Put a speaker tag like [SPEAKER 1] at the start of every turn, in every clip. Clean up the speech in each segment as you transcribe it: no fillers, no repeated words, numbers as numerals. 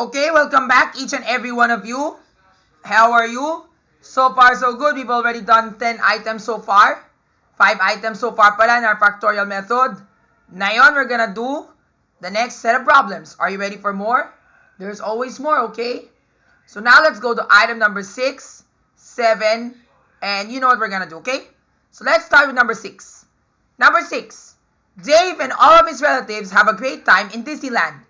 [SPEAKER 1] Okay, welcome back each and every one of you. How are you? So far so good. We've already done 10 items so far. 5 items so far pala in our factorial method. Ngayon, we're gonna do the next set of problems. Are you ready for more? There's always more, okay? So now let's go to item number 6, 7, and you know what we're gonna do, okay? So let's start with number 6. Number 6, Dave and all of his relatives have a great time in Disneyland.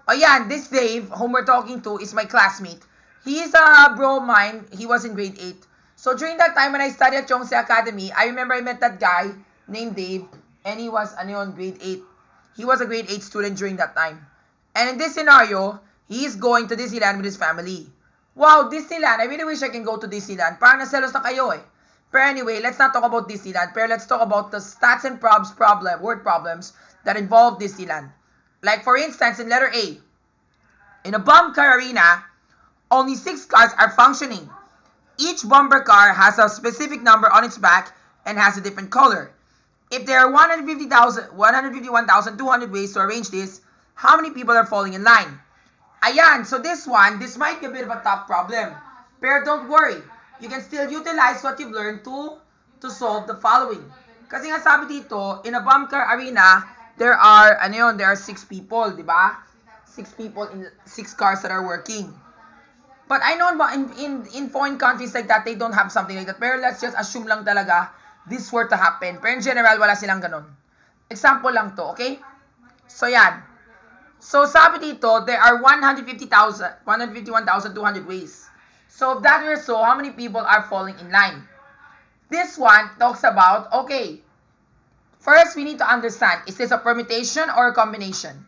[SPEAKER 1] Oh yeah, this Dave, whom we're talking to, is my classmate. He's a bro of mine. He was in grade 8. So during that time when I studied at Chongse Academy, I remember I met that guy named Dave, and he was grade 8. He was a grade 8 student during that time. And in this scenario, he's going to Disneyland with his family. Wow, Disneyland. I really wish I can go to Disneyland. Parang naselos na kayo eh. But anyway, let's not talk about Disneyland. Pero let's talk about the stats and word problems that involve Disneyland. Like for instance, in letter A, in a bump car arena, only 6 cars are functioning. Each bumper car has a specific number on its back and has a different color. If there are 151,200 ways to arrange this, how many people are falling in line? Ayan, so this might be a bit of a tough problem. Pero don't worry, you can still utilize what you've learned to solve the following. Kasi nga sabi dito, in a bump car arena, there are 6 people, di ba? 6 people in 6 cars that are working. But I know in foreign countries like that, they don't have something like that. Pero let's just assume lang talaga this were to happen. Pero in general, wala silang ganun. Example lang to, okay? So yan. So sabi dito, there are 151,200 ways. So if that were so, how many people are falling in line? This one talks about, okay, first we need to understand, is this a permutation or a combination?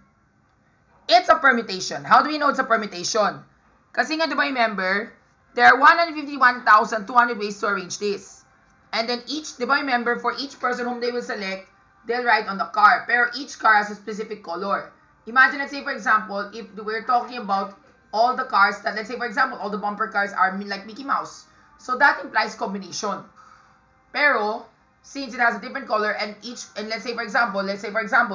[SPEAKER 1] It's a permutation. How do we know it's a permutation? Kasi nga, di ba, remember, there are 151,200 ways to arrange this. And then each, di ba, remember, for each person whom they will select, they'll write on the car. Pero each car has a specific color. Imagine, let's say, for example, if we're talking about all the cars that, let's say, for example, all the bumper cars are like Mickey Mouse. So that implies combination. Pero, since it has a different color and let's say, for example,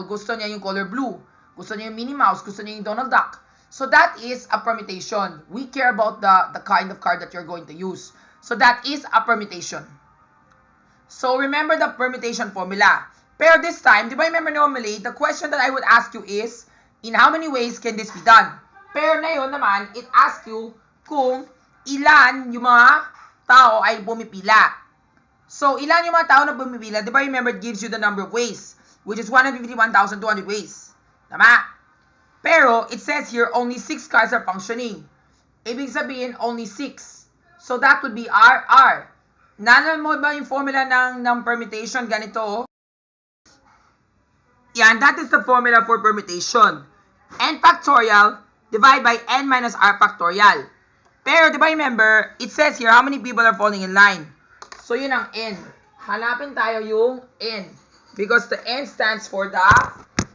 [SPEAKER 1] gusto niya yung color blue. Gusto niya yung Minnie Mouse, gusto niya yung Donald Duck. So that is a permutation. We care about the kind of card that you're going to use. So that is a permutation. So remember the permutation formula. Pero this time, di ba remember normally, the question that I would ask you is, in how many ways can this be done? Pero ngayon naman, it asks you kung ilan yung mga tao ay pumipila. So ilan yung mga tao na pumipila, di ba remember it gives you the number of ways, which is 151,200 ways. Tama? Pero, it says here, only 6 cars are functioning. Ibig sabihin, only 6. So, that would be R. Nalaman mo ba yung formula ng permutation? Ganito. Yan, that is the formula for permutation. N factorial divided by N minus R factorial. Pero, di ba remember, it says here, how many people are falling in line? So, yun ang N. Hanapin tayo yung N. Because the N stands for the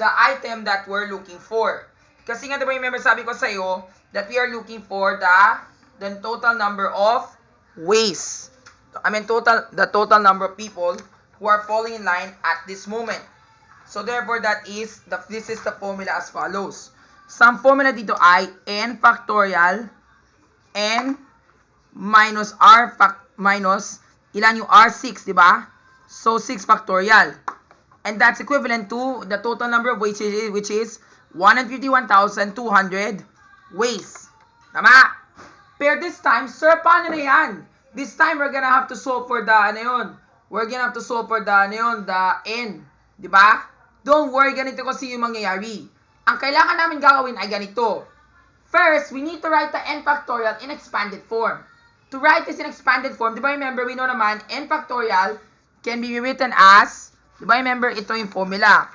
[SPEAKER 1] item that we're looking for. Kasi nga, diba remember, sabi ko sa'yo that we are looking for the total number of ways. The total number of people who are falling in line at this moment. So, therefore, this is the formula as follows. Some formula dito ay N factorial, N minus R minus, ilan yung R? 6, diba? So, 6 factorial. And that's equivalent to the total number of ways, which is 151,200 ways. Tama? Pero this time, sir, paano na yan? This time, we're gonna have to solve for the, the N. Diba? Don't worry, ganito kasi yung mangyayari. Ang kailangan namin gagawin ay ganito. First, we need to write the N factorial in expanded form. To write this in expanded form, diba remember, we know naman, N factorial can be written as, diba remember, ito yung formula.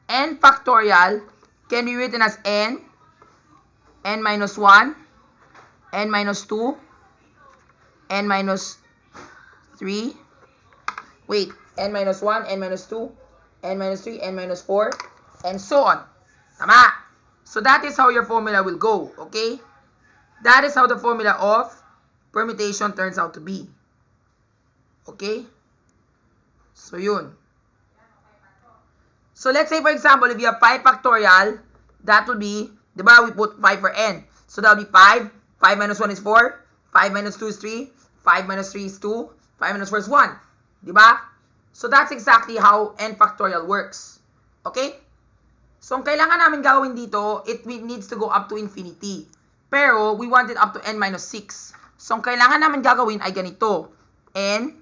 [SPEAKER 1] N factorial can be written as N minus 1, N minus 2, N minus 3, N minus 1, N minus 2, N minus 3, N minus 4, and so on. Tama? So that is how your formula will go, okay? That is how the formula of permutation turns out to be. Okay? So yun. So let's say, for example, if you have 5 factorial, that will be, di ba, we put 5 for n. So that'll be 5. 5 minus 1 is 4. 5 minus 2 is 3. 5 minus 3 is 2. 5 minus 4 is 1. Diba? So that's exactly how n factorial works. Okay? So ang kailangan namin gawin dito, it needs to go up to infinity. Pero we want it up to n minus 6. So ang kailangan namin gagawin ay ganito. n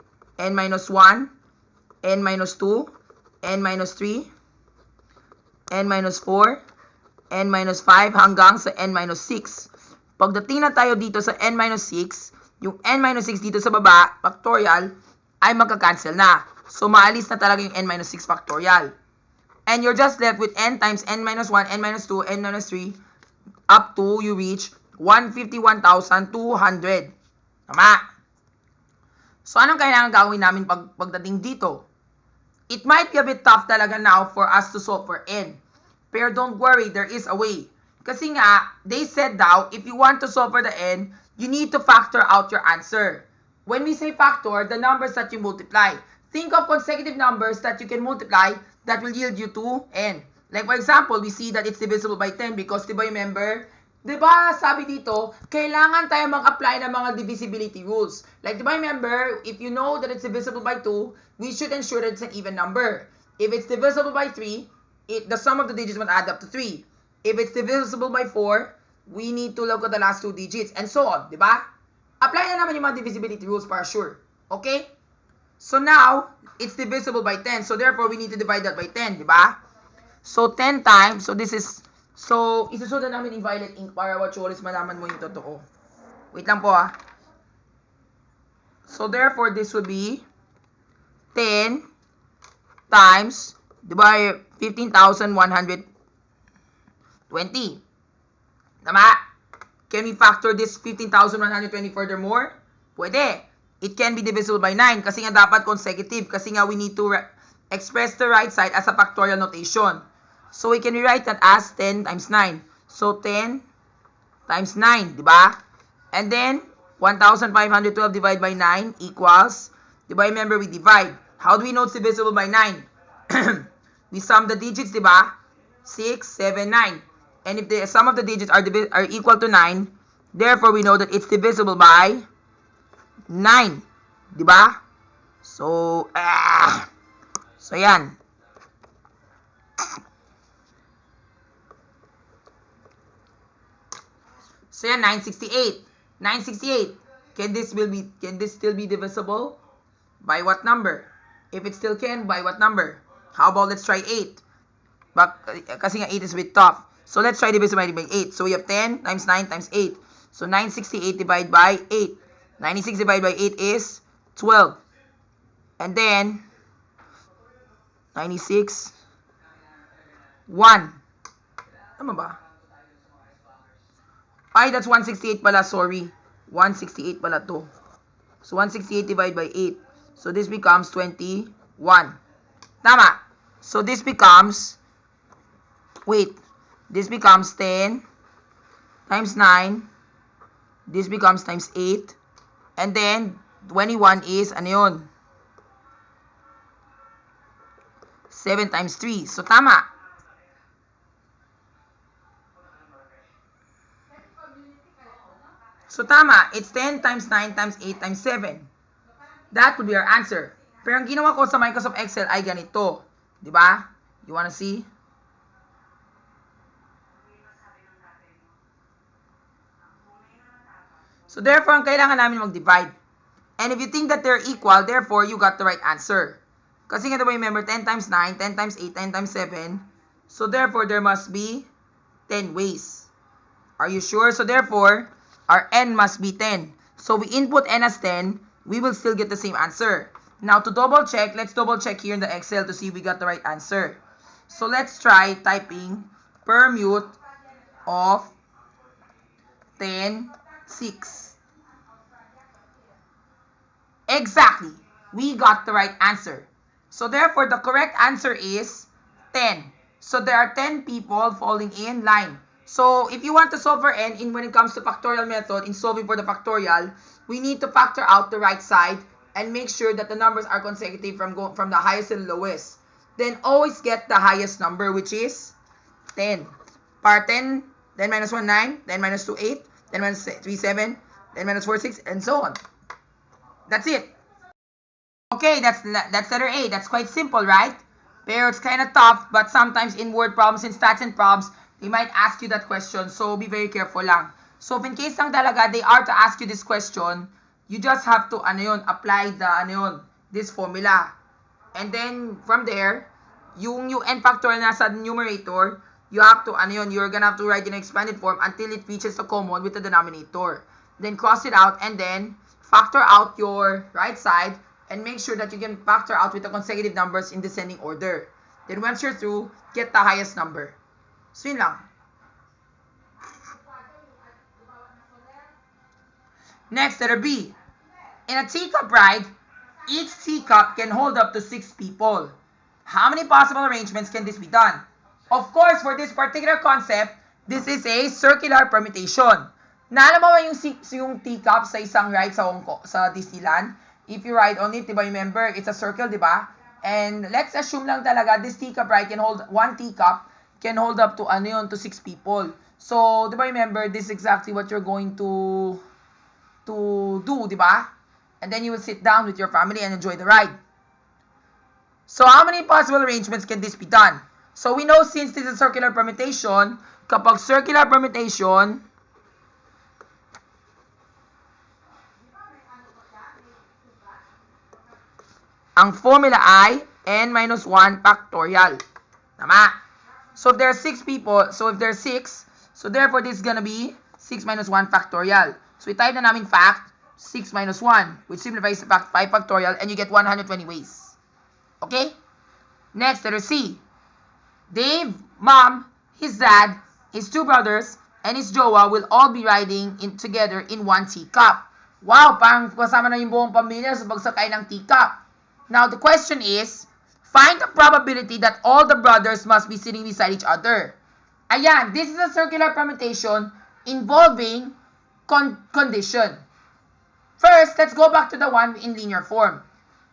[SPEAKER 1] minus 1, n minus 2, n minus 3, n minus 4, n minus 5 hanggang sa n minus 6. Pagdating na tayo dito sa n minus 6, yung n minus 6 dito sa baba, factorial, ay magka-cancel na. So maalis na talaga yung n minus 6 factorial. And you're just left with n times n minus 1, n minus 2, n minus 3, up to you reach 151,200. Tama? So anong kailangan gawin namin pagdating dito? It might be a bit tough talaga now for us to solve for n. Pero don't worry, there is a way. Kasi nga, they said daw, if you want to solve for the n, you need to factor out your answer. When we say factor, the numbers that you multiply. Think of consecutive numbers that you can multiply that will yield you to n. Like for example, we see that it's divisible by 10 because, diba remember, diba sabi dito, kailangan tayo mag-apply ng mga divisibility rules. Like diba remember, if you know that it's divisible by 2, we should ensure that it's an even number. If it's divisible by 3, the sum of the digits must add up to 3. If it's divisible by 4, we need to look at the last two digits, and so on, diba? Apply na naman yung mga divisibility rules para sure. Okay? So now, it's divisible by 10. So therefore, we need to divide that by 10, diba? So 10 times, so this is, so isusunod namin in violet ink para watcholis malaman mo yung totoo. Wait lang po ah. So therefore, this would be 10 times, diba, 15,120. Tama? Can we factor this 15,120 furthermore? Pwede. It can be divisible by 9 kasi nga dapat consecutive kasi nga we need to express the right side as a factorial notation. So we can rewrite that as 10 times 9. So 10 times 9, di ba? And then 1,512 divided by 9 equals, di ba remember we divide. How do we know it's divisible by 9? We sum the digits, di ba? 6, 7, 9. And if the sum of the digits are equal to 9, therefore we know that it's divisible by 9. Di ba? So, so yan. So yan, 968. 968. Can this still be divisible? By what number? If it still can, by what number? How about let's try 8? But kasi nga 8 is a bit tough. So let's try divisible by 8. So we have 10 times 9 times 8. So 968 divided by 8. 96 divided by 8 is 12. And then 96 1. Tama ba? Ay, that's 168 pala, sorry. 168 pala to. So 168 divided by 8. So this becomes 21. Tama. So this becomes, wait, this becomes 10 times 9. This becomes times 8. And then 21 is, ano yun? 7 times 3. So tama. So tama, it's 10 times 9 times 8 times 7. That would be our answer. Pero ang ginawa ko sa Microsoft Excel ay ganito. Di ba? You wanna see? So therefore, ang kailangan namin mag-divide. And if you think that they're equal, therefore, you got the right answer. Kasi nga diba remember, 10 times 9, 10 times 8, 10 times 7. So therefore, there must be 10 ways. Are you sure? So therefore, our n must be 10. So we input n as 10, we will still get the same answer. Now to double check, let's double check here in the Excel to see if we got the right answer. So let's try typing permute of 10, 6. Exactly. We got the right answer. So therefore, the correct answer is 10. So there are 10 people falling in line. So if you want to solve for n when it comes to factorial method, in solving for the factorial, we need to factor out the right side and make sure that the numbers are consecutive from the highest to the lowest. Then always get the highest number, which is 10. Para 10 10 minus 1, 9. 10 minus 2, 8. 10 minus 3, 7. 10 minus 4, 6. And so on. That's it. Okay, that's letter A. That's quite simple, right? Pero it's kind of tough, but sometimes in word problems, in stats and probs, they might ask you that question. So be very careful lang. So if in case lang talaga they are to ask you this question, you just have to apply the this formula. And then from there, yung n factorial nasa numerator, you have to you're gonna have to write in expanded form until it reaches the common with the denominator. Then cross it out and then factor out your right side and make sure that you can factor out with the consecutive numbers in descending order. Then once you're through, get the highest number. So yun lang. Next, letter B. In a teacup ride, each teacup can hold up to 6 people. How many possible arrangements can this be done? Of course, for this particular concept, this is a circular permutation. Naalam mo ba yung teacup sa isang ride sa Disneyland? If you ride on it, diba, remember, it's a circle, diba? And let's assume lang talaga, this teacup ride can hold, one teacup can hold up to, to 6 people. So, diba, remember, this is exactly what you're going to do, diba? And then you will sit down with your family and enjoy the ride. So, how many possible arrangements can this be done? So, we know since this is a circular permutation, kapag circular permutation, ang formula ay n minus 1 factorial. Tama? So, if there are 6 people, so if there are 6, so therefore this is gonna be 6 minus 1 factorial. So, i-type na namin fact, 6 minus 1, which simplifies to fact 5 factorial, and you get 120 ways. Okay? Next, letter C. Dave, mom, his dad, his 2 brothers, and his jowa will all be riding together in one teacup. Wow, parang kasama na yung buong pamilya sa pagsakay ng teacup. Now, the question is, find the probability that all the brothers must be sitting beside each other. Ayan, this is a circular permutation involving condition. First, let's go back to the one in linear form.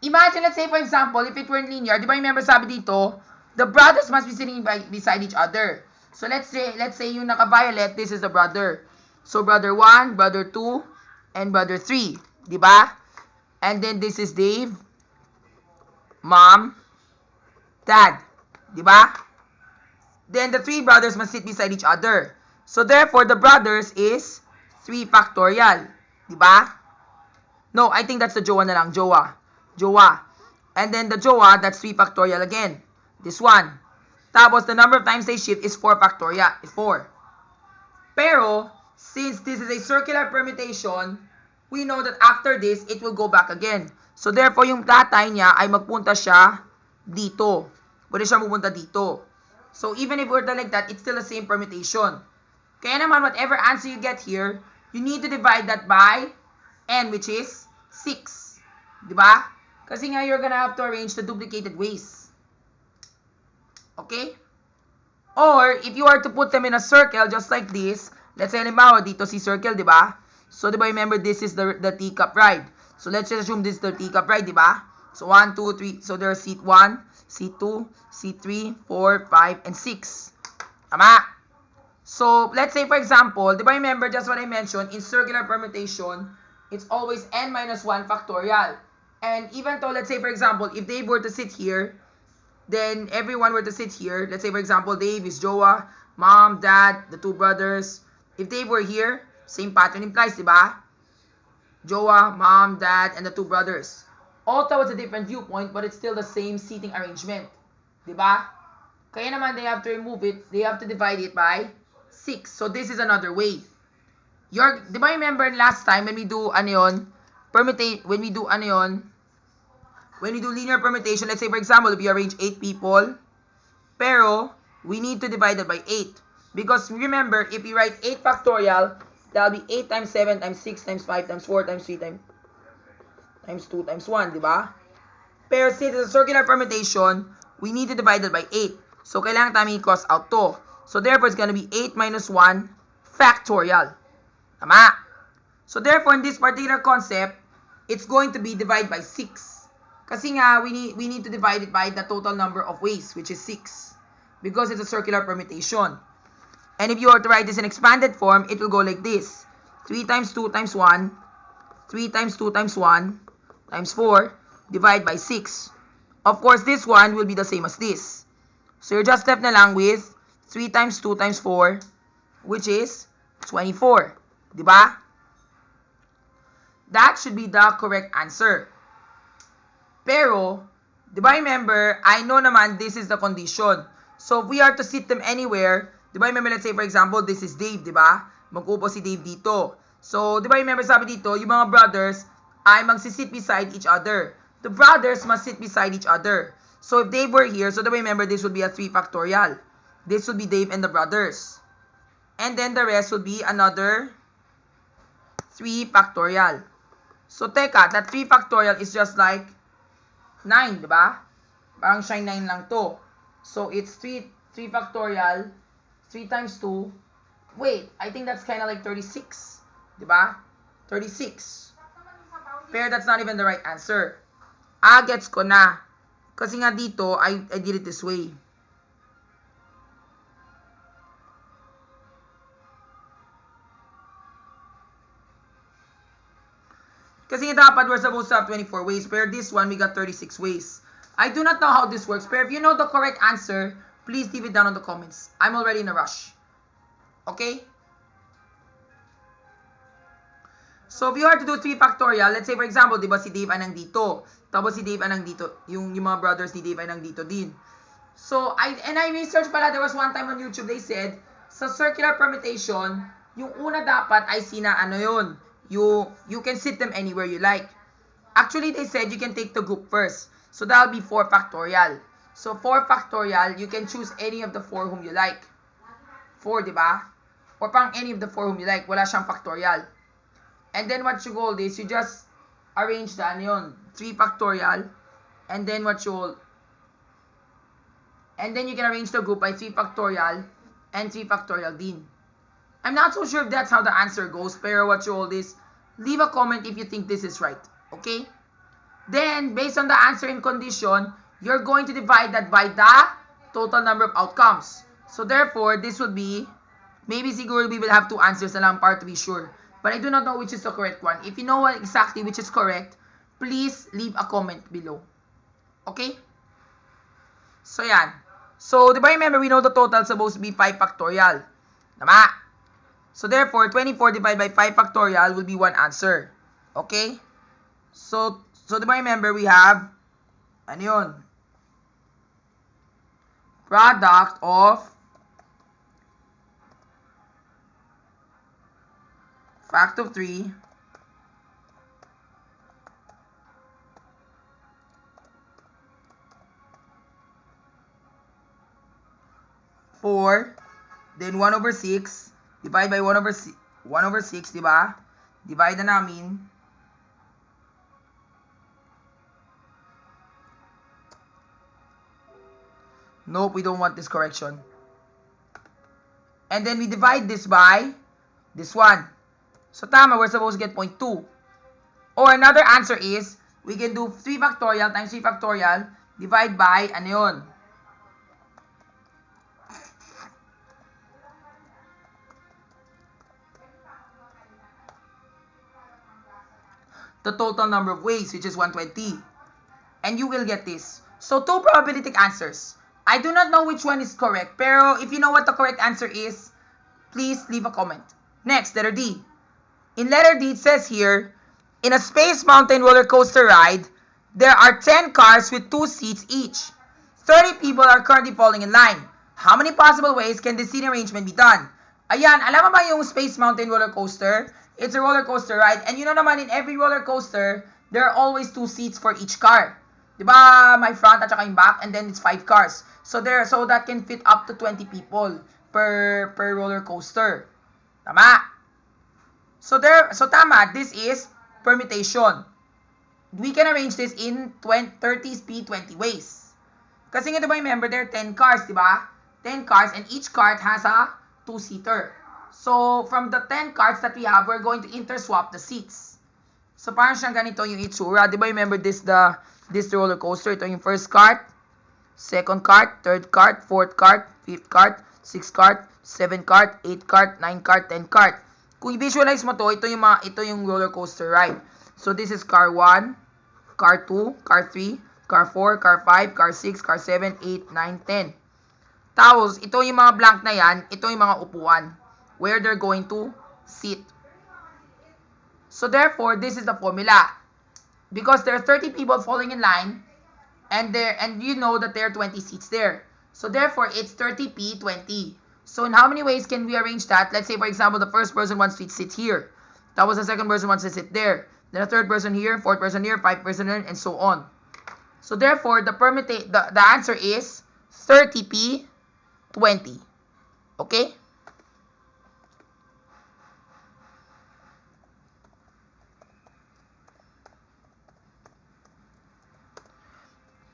[SPEAKER 1] Imagine, let's say, for example, if it were in linear, di ba remember sabi dito, the brothers must be sitting beside each other. So, let's say yung naka-violet, this is the brother. So, brother 1, brother 2, and brother 3. Di ba? And then, this is Dave, mom, dad. Di ba? Then, the 3 brothers must sit beside each other. So, therefore, the brothers is 3 factorial. Di ba? No, I think that's the jowa na lang. Jowa. And then, the jowa, that's 3 factorial again. This one. Tapos, the number of times they shift is 4 factorial. 4. Pero, since this is a circular permutation, we know that after this, it will go back again. So, therefore, yung tatay niya ay magpunta siya dito. Pwede siya pupunta dito. So, even if we're like that, it's still the same permutation. Kaya naman, whatever answer you get here, you need to divide that by n, which is 6. Diba? Kasi nga, you're gonna have to arrange the duplicated ways. Okay? Or, if you are to put them in a circle, just like this, let's say, halimbawa, dito si circle, diba? So, diba, remember, this is the teacup ride. So, let's just assume this is the teacup ride, diba? So, 1, 2, 3. So, there's seat 1, seat 2, seat 3, 4, 5, and 6. Tama? So, let's say, for example, diba, remember, just what I mentioned, in circular permutation, it's always n minus 1 factorial. And even though, let's say, for example, if Dave were to sit here, then everyone were to sit here. Let's say, for example, Dave is jowa, mom, dad, the 2 brothers. If Dave were here, same pattern implies, diba? Jowa, mom, dad, and the 2 brothers. Although it's a different viewpoint, but it's still the same seating arrangement. Diba? Kaya naman, they have to remove it. They have to divide it by 6. So, this is another way. Diba remember last time when we do, when we do linear permutation, let's say, for example, if you arrange 8 people, pero, we need to divide it by 8. Because, remember, if you write 8 factorial, that'll be 8 times 7 times 6 times 5 times 4 times 3 times 2 times 1, diba? Pero since it's a circular permutation, we need to divide it by 8. So, kailangan namin i-cross out to. So, therefore, it's gonna be 8 minus 1 factorial. Tama? So, therefore, in this particular concept, it's going to be divided by 6. Kasi nga, we need to divide it by the total number of ways, which is 6. Because it's a circular permutation. And if you were to write this in expanded form, it will go like this. 3 times 2 times 1, 3 times 2 times 1, times 4, divide by 6. Of course, this one will be the same as this. So you're just left na lang with 3 times 2 times 4, which is 24. Diba? That should be the correct answer. Pero, diba remember, I know naman this is the condition. So if we are to sit them anywhere, diba remember, let's say for example, this is Dave, diba? Mag-upo si Dave dito. So, diba remember sabi dito, yung mga brothers ay magsisit beside each other. The brothers must sit beside each other. So if Dave were here, so diba remember, this would be a 3 factorial. This would be Dave and the brothers. And then the rest would be another 3 factorial. So teka, that 3 factorial is just like 9, diba? Parang siya 9 lang to. So it's 3 factorial, 3 times 2. Wait, I think that's kind of like 36. Diba? 36. Pero that's not even the right answer. Gets ko na. Kasi nga dito, I did it this way. Kasi dapat we're supposed to have 24 ways. Pero this one, we got 36 ways. I do not know how this works. Pero if you know the correct answer, please leave it down in the comments. I'm already in a rush. Okay? So if you are to do 3 factorial, let's say for example, di ba si Dave ay nandito. Tapos si Dave ay nandito. Yung mga brothers ni Dave ay nandito din. So, I researched pala, there was one time on YouTube, they said, sa circular permutation, yung una dapat ay sina ano yun. You can sit them anywhere you like. Actually, they said you can take the group first. So that'll be 4 factorial. So 4 factorial, you can choose any of the 4 whom you like. 4, di ba? Or pang any of the 4 whom you like. Wala siyang factorial. And then what you hold is, you just arrange the ano yun, 3 factorial. And then what you and then you can arrange the group by 3 factorial and 3 factorial din. I'm not so sure if that's how the answer goes, pero what you hold is, leave a comment if you think this is right. Okay? Then, based on the answer and condition, you're going to divide that by the total number of outcomes. So therefore, this would be, maybe siguro we will have 2 answers na lang para to be sure. But I do not know which is the correct one. If you know exactly which is correct, please leave a comment below. Okay? So yan. So, di ba remember, we know the total is supposed to be 5 factorial. Tama? So therefore, 24 divided by 5 factorial will be one answer. Okay? So di ba remember, we have, ano yun? Product of fact of 3 4, then 1 over 6, divide by 1 over 6, di ba? Divide na namin. Nope, we don't want this correction. And then we divide this by this one. So tama, we're supposed to get 0.2. Or another answer is, we can do 3 factorial times 3 factorial, divide by, ano yun? The total number of ways, which is 120. And you will get this. So, 2 probabilistic answers. I do not know which one is correct, pero if you know what the correct answer is, please leave a comment. Next, letter D. In letter D, it says here, in a Space Mountain roller coaster ride, there are 10 cars with 2 seats each. 30 people are currently falling in line. How many possible ways can this seating arrangement be done? Ayan, alam mo ba yung Space Mountain roller coaster? It's a roller coaster ride. And you know naman, in every roller coaster, there are always 2 seats for each car. Diba, my front at saka yung back, and then it's 5 cars. So that can fit up to 20 people per roller coaster. Tama? So tama, this is permutation. We can arrange this in 30 speed 20 ways. Kasi nga diba, remember, there are 10 cars, diba? 10 cars, and each cart has a 2-seater. So, from the 10 carts that we have, we're going to interswap the seats. So, parang siyang ganito yung itsura. Diba, remember this roller coaster? Ito yung first cart, second cart, third cart, fourth cart, fifth cart, 6 cart, 7 cart, 8 cart, 9 cart, 10 cart. Kung i-visualize mo to, ito yung roller coaster ride. So this is car 1, car 2, car 3, car 4, car 5, car 6, car 7, 8, 9, 10. Tapos, ito yung mga blank na yan, ito yung mga upuan where they're going to sit. So therefore, this is the formula. Because there are 30 people falling in line, and you know that there are 20 seats there. So therefore, it's 30p 20. So in how many ways can we arrange that? Let's say, for example, the first person wants to sit here. That was the second person wants to sit there. Then the third person here, fourth person here, fifth person here, and so on. So therefore, the answer is 30p 20. Okay?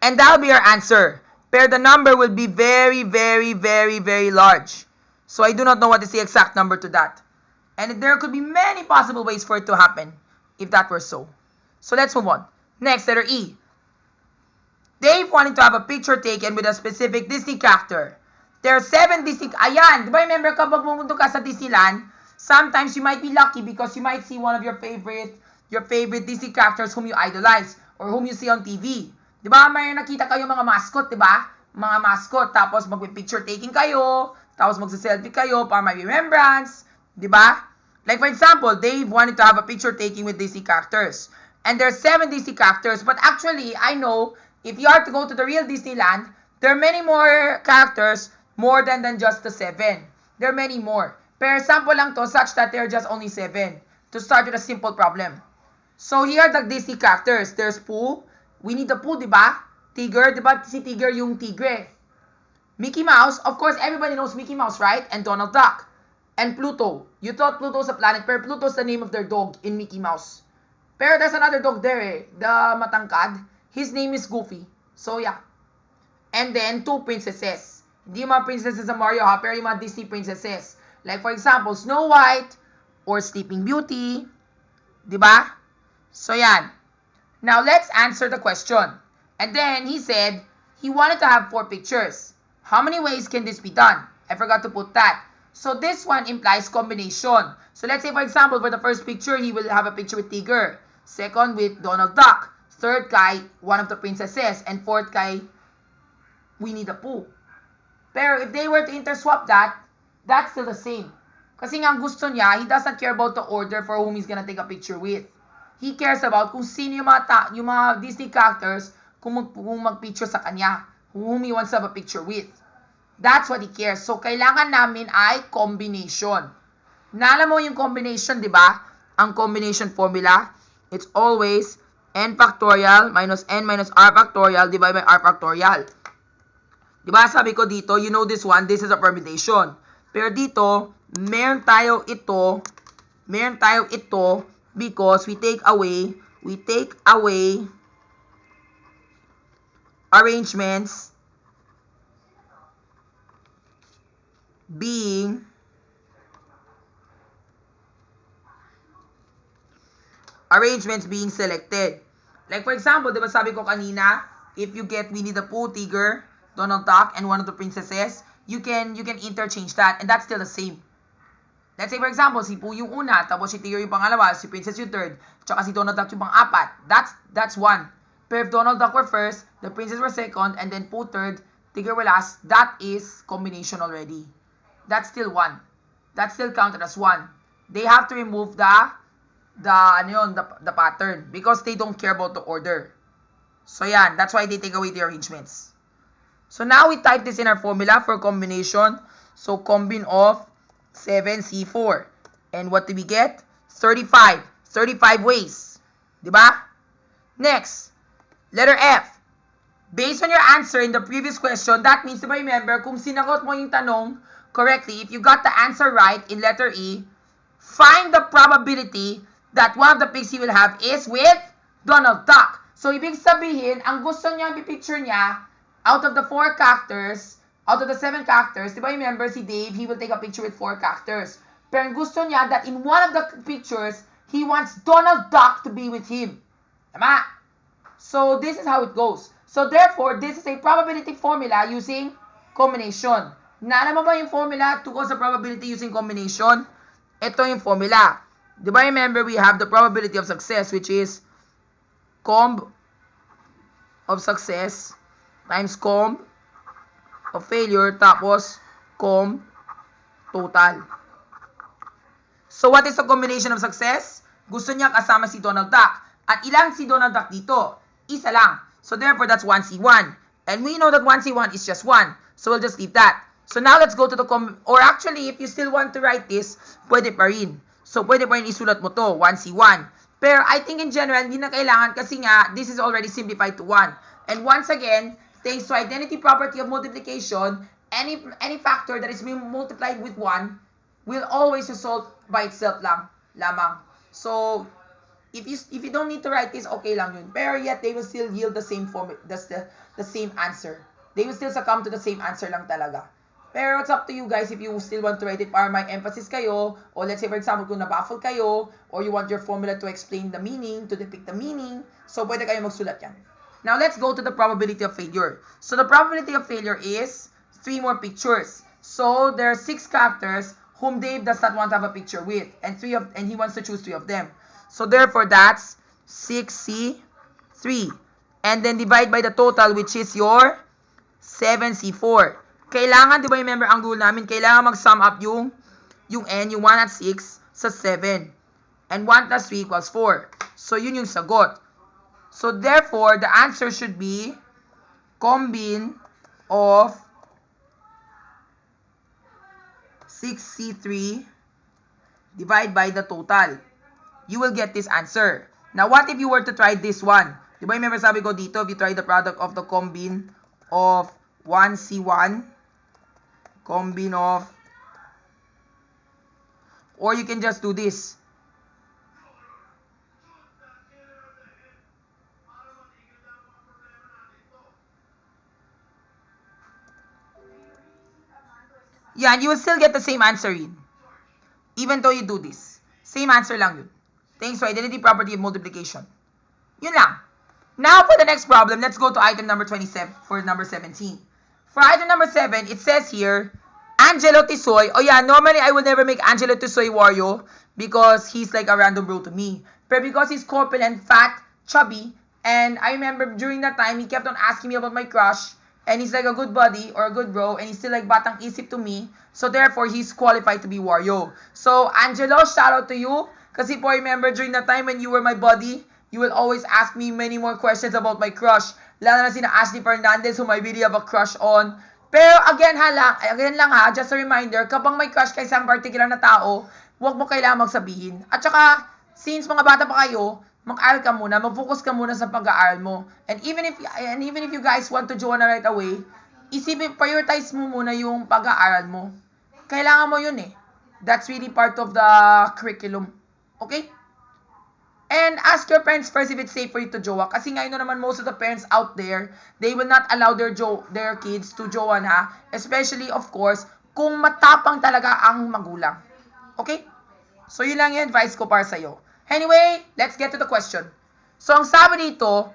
[SPEAKER 1] And that'll be our answer. Pero the number will be very, very, very, very large. So I do not know what is the exact number to that. And there could be many possible ways for it to happen if that were so. So let's move on. Next, letter E. Dave wanted to have a picture taken with a specific Disney character. There are 7 Disney... Ayan! Diba remember kapag pumunta ka sa Disneyland, sometimes you might be lucky because you might see one of your favorite Disney characters whom you idolize or whom you see on TV. Diba, may nakita kayo mga mascot, diba? Mga mascot, tapos mag-picture taking kayo, tapos magsa-selfie kayo para may remembrance, diba? Like for example, Dave wanted to have a picture taking with Disney characters. And there are 7 Disney characters, but actually, I know, if you are to go to the real Disneyland, there are many more characters, more than just the 7. There are many more. Pero sample lang to, such that there are just only 7. To start with a simple problem. So here are the Disney characters. There's Pooh. Winnie the Pooh, diba? Tigger, diba? Si Tigger yung tigre. Mickey Mouse, of course, everybody knows Mickey Mouse, right? And Donald Duck. And Pluto. You thought Pluto's a planet, pero Pluto's the name of their dog in Mickey Mouse. Pero there's another dog there, eh. The matangkad. His name is Goofy. So, yeah. And then, 2 princesses. Hindi yung mga princesses sa Mario, ha? Pero yung mga Disney princesses. Like, for example, Snow White or Sleeping Beauty. Diba? So, yan. Now, let's answer the question. And then, he said, he wanted to have 4 pictures. How many ways can this be done? I forgot to put that. So, this one implies combination. So, let's say, for example, for the first picture, he will have a picture with Tigger. Second, with Donald Duck. Third, kay one of the princesses. And fourth, kay Winnie the Pooh. Pero, if they were to interswap that, that's still the same. Kasi nga, ang gusto niya, he doesn't care about the order for whom he's gonna take a picture with. He cares about kung sino yung mga Disney characters kung mag-picture sa kanya, whom he wants to have a picture with. That's what he cares. So, kailangan namin ay combination. Naalam mo yung combination, di ba? Ang combination formula, it's always n factorial minus n minus r factorial divided by r factorial. Di ba sabi ko dito, you know this one, this is a permutation. Pero dito, meron tayo ito because we take away arrangements being selected. Like for example, diba sabi ko kanina, if you get Winnie the Pooh, Tigger, Donald Duck, and one of the princesses, you can interchange that, and that's still the same. Let's say for example, si Pooh yung una, tapos si Tigger yung pangalawa, si Princess yung third, tsaka si Donald Duck yung pang-apat. That's one. Pero if Donald Duck were first, the Princess were second, and then Pooh third, Tigger were last, that is combination already. That's still one. That's still counted as one. They have to remove the pattern because they don't care about the order. So yan, that's why they take away the arrangements. So now we type this in our formula for combination. So combine of 7C4. And what do we get? 35. 35 ways. Diba? Next, letter F. Based on your answer in the previous question, that means, diba remember, kung sinagot mo yung tanong correctly, if you got the answer right in letter E, find the probability that one of the pics he will have is with Donald Duck. So, ibig sabihin, ang gusto niya, pipicture niya, out of the 4 characters, out of the 7 characters, di ba remember si Dave, he will take a picture with 4 characters. Pero ang gusto niya that in one of the pictures, he wants Donald Duck to be with him. Tama? So, this is how it goes. So, therefore, this is a probability formula using combination. Naalam mo ba yung formula to cause a probability using combination? Ito yung formula. Di ba remember we have the probability of success which is comb of success times comb of failure tapos comb total. So what is the combination of success? Gusto niya kasama si Donald Duck. At ilang si Donald Duck dito? Isa lang. So therefore that's 1C1. And we know that 1C1 is just 1. So we'll just leave that. So now let's go to the or actually if you still want to write this, pwede pa rin. So pwede pa rin isulat mo to, 1C1. Pero I think in general, hindi na kailangan kasi nga, this is already simplified to 1. And once again, thanks to identity property of multiplication, any factor that is being multiplied with 1 will always result by itself lamang. So, if you don't need to write this, okay lang yun. Pero yet, they will still yield the same form, the same answer. They will still succumb to the same answer lang talaga. Pero it's up to you guys if you still want to write it para may emphasis kayo, or let's say for example kung nabaffle kayo, or you want your formula to explain the meaning, to depict the meaning, so pwede kayo magsulat yan. Now let's go to the probability of failure. So the probability of failure is 3 more pictures. So there are 6 characters whom Dave does not want to have a picture with, and he wants to choose 3 of them. So therefore that's 6C3. And then divide by the total which is your 7C4. Kailangan, di ba remember ang rule namin, kailangan mag-sum up yung n, yung 1 at 6 sa 7. And 1 plus 3 equals 4. So yun yung sagot. So therefore, the answer should be combine of 6C3 divide by the total. You will get this answer. Now, what if you were to try this one? Di ba remember sabi ko dito, if you try the product of the combine of 1C1, combine of, or you can just do this. Yeah, and you will still get the same answer in. Even though you do this. Same answer lang yun. Thanks to identity property of multiplication. Yun lang. Now for the next problem, let's go to item number 27 for number 17. For item number 7, it says here, Angelo Tisoy. Oh yeah, normally I would never make Angelo Tisoy Wario because he's like a random bro to me. But because he's corpulent, fat, chubby, and I remember during that time, he kept on asking me about my crush, and he's like a good buddy or a good bro, and he's still like batang isip to me. So therefore, he's qualified to be Wario. So Angelo, shout out to you. Kasi po, I remember during that time when you were my buddy, you will always ask me many more questions about my crush. Lalo na sina Ashley Fernandez whom I really have a crush on. Pero again lang ha, just a reminder, kapag may crush kay isang particular na tao, huwag mo kailangan magsabihin. At saka, since mga bata pa kayo, mag-aral ka muna, mag-focus ka muna sa pag-aaral mo. And even if you guys want to join right away, prioritize mo muna yung pag-aaral mo. Kailangan mo yun eh. That's really part of the curriculum. Okay? And ask your parents first if it's safe for you to jowa. Kasi nga, naman most of the parents out there, they will not allow their kids to jowa na. Especially, of course, kung matapang talaga ang magulang. Okay? So, yun lang yung advice ko para sa'yo. Anyway, let's get to the question. So, ang sabi dito,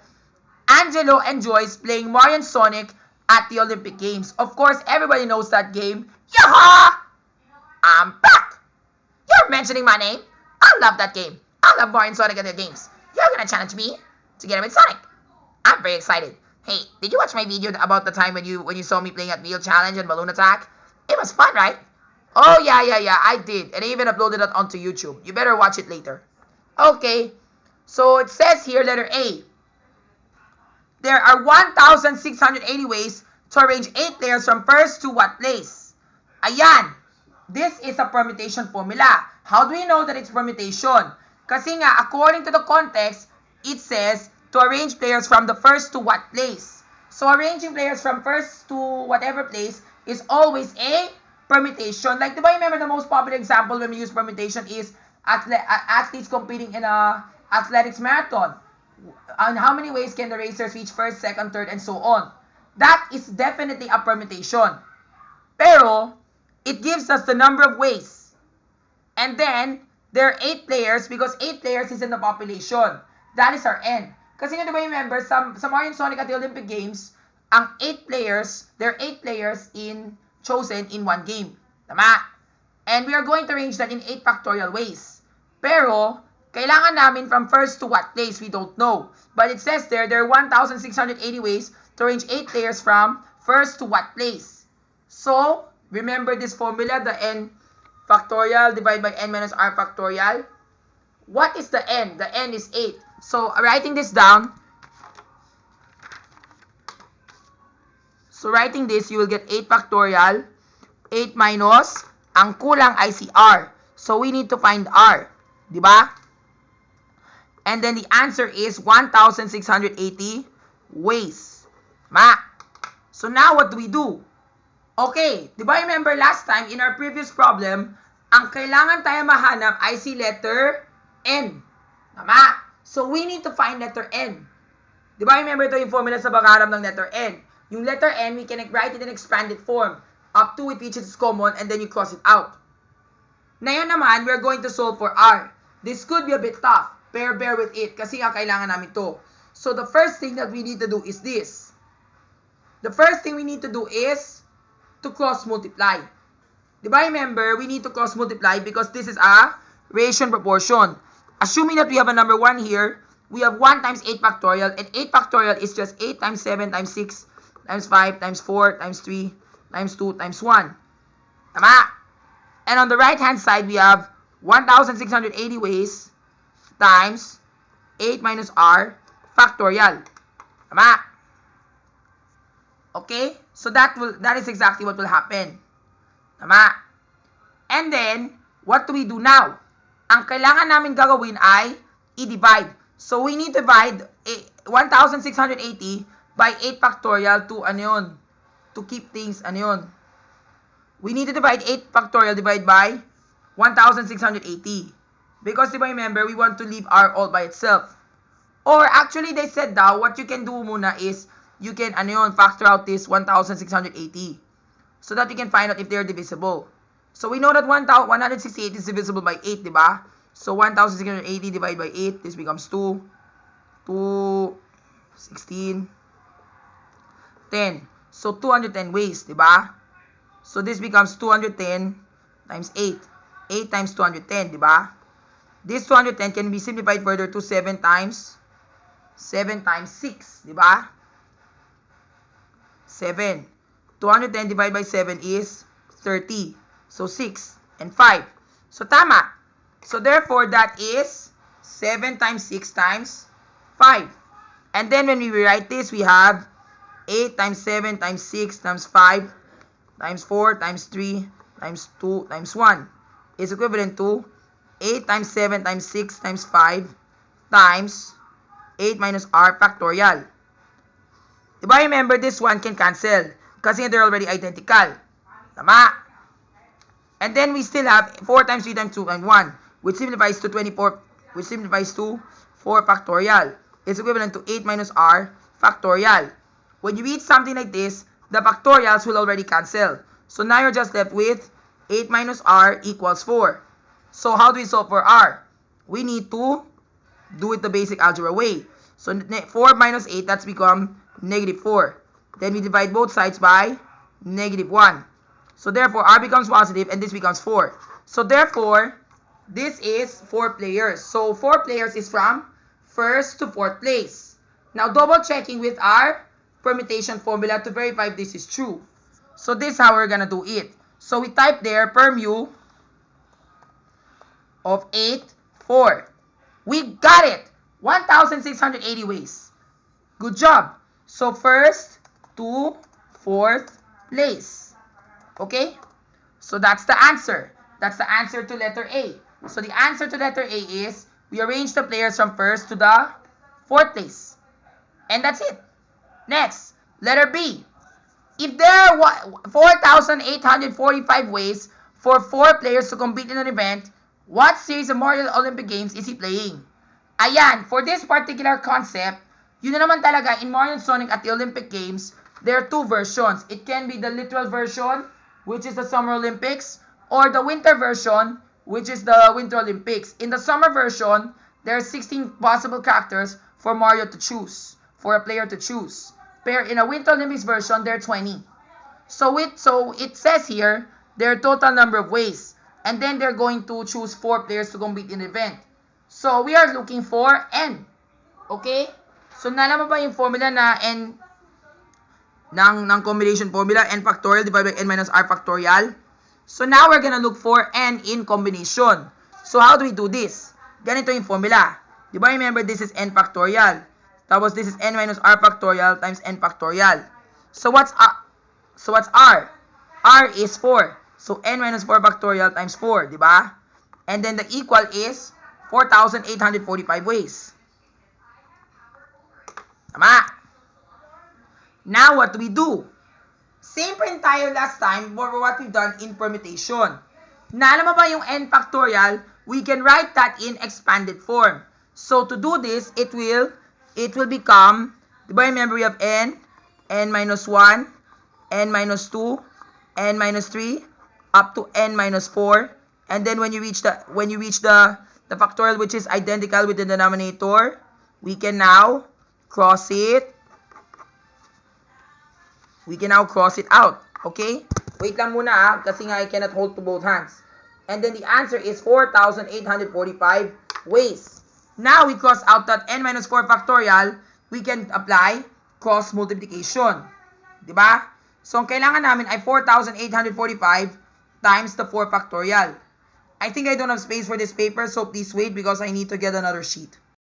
[SPEAKER 1] Angelo enjoys playing Mario and Sonic at the Olympic Games. Of course, everybody knows that game. Yaha! I'm back! You're mentioning my name? I love that game. I love Mario and Sonic at their games. You're gonna challenge me to get him with Sonic. I'm very excited. Hey, did you watch my video about the time when you saw me playing at Wheel Challenge and Balloon Attack? It was fun, right? Oh, yeah, I did. And I even uploaded it onto YouTube. You better watch it later. Okay, so it says here, letter A. There are 1,680 ways to arrange 8 players from first to what place? Ayan. This is a permutation formula. How do we know that it's permutation? Kasi nga, according to the context, it says to arrange players from the first to what place. So, arranging players from first to whatever place is always a permutation. Like, diba remember the most popular example when we use permutation is athletes competing in a athletics marathon. On how many ways can the racers reach first, second, third, and so on? That is definitely a permutation. Pero, it gives us the number of ways. And then, there are 8 players because 8 players is in the population. That is our N. Kasi nga diba remember, sa Mario and Sonic at the Olympic Games, ang 8 players, there are 8 players in chosen in one game. Tama? And we are going to arrange that in 8 factorial ways. Pero, kailangan namin from first to what place, we don't know. But it says there are 1,680 ways to arrange 8 players from first to what place. So, remember this formula, the n factorial divided by n minus r factorial. What is the n? The n is 8. So, writing this down. So, writing this, you will get 8 factorial. 8 minus, ang kulang ay si r. So, we need to find r. Diba? And then the answer is 1,680 ways. So, now what do we do? Okay, di ba remember last time in our previous problem, ang kailangan tayo mahanap ay si letter N. Tama? So, we need to find letter N. Di ba remember ito yung formula sa pagharap ng letter N? Yung letter N, we can write it in expanded form. Up to it, which is common, and then you cross it out. Ngayon naman, we're going to solve for R. This could be a bit tough. Bear with it, kasi nga kailangan namin to. So, the first thing that we need to do is this. The first thing we need to do is to cross multiply. Diba remember, we need to cross multiply because this is a ratio proportion. Assuming that we have a number 1 here, we have 1 times 8 factorial, and 8 factorial is just 8 times 7 times 6 times 5 times 4 times 3 times 2 times 1. Tama? And on the right hand side, we have 1,680 ways times 8 minus r factorial. Tama? Okay? So that is exactly what will happen. Tama? And then, what do we do now? Ang kailangan namin gagawin ay i-divide. So we need to divide 1,680 by 8 factorial to ano yun? To keep things ano yun? We need to divide 8 factorial divided by 1,680. Because if I remember, we want to leave r all by itself. Or actually, they said daw, what you can do muna is, you can ano yun, factor out this 1,680. So that you can find out if they're divisible. So we know that 168 is divisible by 8, diba? So 1,680 divided by 8, this becomes 2, 16, 10. So 210 ways, diba? So this becomes 210 times 8. 8 times 210, diba? This 210 can be simplified further to 7 times 6, diba? 7. 210 divided by 7 is 30. So 6 and 5. So tama. So therefore, that is 7 times 6 times 5. And then when we rewrite this, we have 8 times 7 times 6 times 5 times 4 times 3 times 2 times 1 is equivalent to 8 times 7 times 6 times 5 times 8 minus r factorial. Diba remember, this one can cancel kasi they're already identical. Tama? And then we still have 4 times 3 times 2 times 1, which simplifies to 24, which simplifies to 4 factorial. It's equivalent to 8 minus r factorial. When you read something like this, the factorials will already cancel. So now you're just left with 8 minus r equals 4. So how do we solve for r? We need to do it the basic algebra way. So 4 minus 8, that's become negative 4. Then we divide both sides by negative 1. So therefore, r becomes positive and this becomes 4. So therefore, this is 4 players. So 4 players is from first to 4th place. Now double checking with our permutation formula to verify if this is true. So this is how we're gonna do it. So we type there permu of 8, 4. We got it! 1,680 ways. Good job. So first to 4th place. Okay? So that's the answer. That's the answer to letter A. So the answer to letter A is, we arrange the players from first to the 4th place. And that's it. Next, letter B. If there are 4,845 ways for 4 players to compete in an event, what series of Mario Olympic Games is he playing? Ayan, for this particular concept, yun na naman talaga, in Mario and Sonic at the Olympic Games, there are 2 versions. It can be the literal version, which is the Summer Olympics, or the winter version, which is the Winter Olympics. In the summer version, there are 16 possible characters for Mario to choose, for a player to choose. But in a Winter Olympics version, there are 20. So it says here, their total number of ways. And then they're going to choose 4 players to compete in the event. So we are looking for n. Okay? So nalaman ba yung formula na n ng combination formula, n factorial divided by n minus r factorial? So now we're gonna look for n in combination. So how do we do this? Ganito yung formula. Diba remember this is n factorial. Tapos this is n minus r factorial times n factorial. So what's r? R is 4. So n minus 4 factorial times 4, diba? And then the equal is 4,845 ways. Tama. Now what do we do? Same pa rin tayo last time for what we've done in permutation. Naalam mo ba yung n factorial? We can write that in expanded form. So to do this, it will become, diba remember we have n minus 1, n minus 2, n minus 3, up to n minus 4. And then when you reach the factorial which is identical with the denominator, we can now cross it. We can now cross it out. Okay? Wait lang muna kasi nga I cannot hold to both hands. And then the answer is 4,845 ways. Now we cross out that n minus 4 factorial, we can apply cross multiplication. Diba? So ang kailangan namin ay 4,845 times the 4 factorial. I think I don't have space for this paper, so please wait because I need to get another sheet.